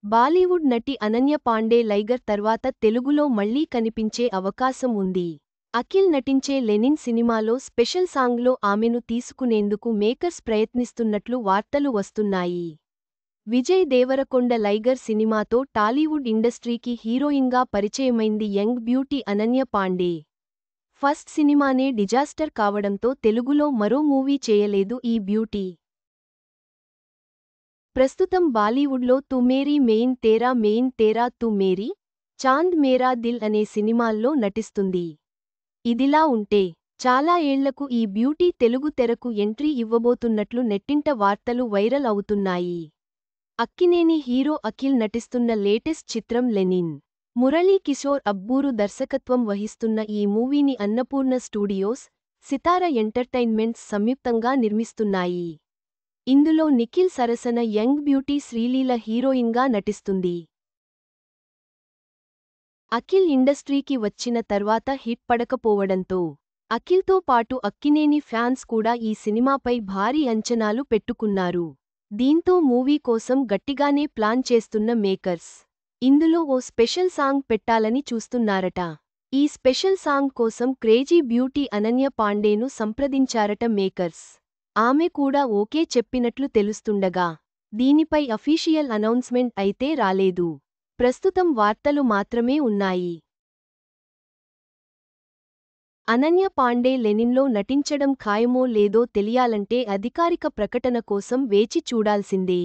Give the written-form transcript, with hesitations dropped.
బాలీవుడ్ నటి అనన్య పాండే లైగర్ తర్వాత తెలుగులో మళ్లీ కనిపించే అవకాశం ఉంది. అఖిల్ నటించే లెనిన్ సినిమాలో స్పెషల్ సాంగ్లో ఆమెను తీసుకునేందుకు మేకర్స్ ప్రయత్నిస్తున్నట్లు వార్తలు వస్తున్నాయి. విజయ్ దేవరకొండ లైగర్ సినిమాతో టాలీవుడ్ ఇండస్ట్రీకి హీరోయిన్గా పరిచయమైంది young beauty Ananya Panday. First సినిమానే డిజాస్టర్ కావడంతో తెలుగులో మరో మూవీ చేయలేదు ఈ బ్యూటీ. ప్రస్తుతం బాలీవుడ్లో తు మేరీ మెయిన్ తేరా తు మేరీ, చాంద్ మేరా దిల్ అనే సినిమాల్లో నటిస్తుంది. ఇదిలా ఉంటే, చాలా ఏళ్లకు ఈ బ్యూటీ తెలుగు తెరకు ఎంట్రీ ఇవ్వబోతున్నట్లు నెట్టింట వార్తలు వైరల్ అవుతున్నాయి. అక్కినేని హీరో అఖిల్ నటిస్తున్న లేటెస్ట్ చిత్రం లెనిన్. మురళీ కిశోర్ అబ్బూరు దర్శకత్వం వహిస్తున్న ఈ మూవీని అన్నపూర్ణ స్టూడియోస్, సితార ఎంటర్టైన్మెంట్స్ సంయుక్తంగా నిర్మిస్తున్నాయి. ఇందులో నిఖిల్ సరసన యంగ్ బ్యూటీ శ్రీలీల హీరోయిన్గా నటిస్తుంది. అఖిల్ ఇండస్ట్రీకి వచ్చిన తర్వాత హిట్ పడకపోవడంతో, అఖిల్తో పాటు అక్కినేని ఫ్యాన్స్ కూడా ఈ సినిమాపై భారీ అంచనాలు పెట్టుకున్నారు. దీంతో మూవీ కోసం గట్టిగానే ప్లాన్ చేస్తున్న మేకర్స్, ఇందులో ఓ స్పెషల్ సాంగ్ పెట్టాలని చూస్తున్నారట. ఈ స్పెషల్ సాంగ్ కోసం క్రేజీ బ్యూటీ అనన్య పాండేను సంప్రదించారట మేకర్స్. ఆమె కూడా ఓకే చెప్పినట్లు తెలుస్తుండగా, దీనిపై అఫీషియల్ అనౌన్స్మెంట్ అయితే రాలేదు. ప్రస్తుతం వార్తలు మాత్రమే ఉన్నాయి. అనన్య పాండే లెనిన్లో నటించడం ఖాయమో లేదో తెలియాలంటే అధికారిక ప్రకటన కోసం వేచి చూడాల్సిందే.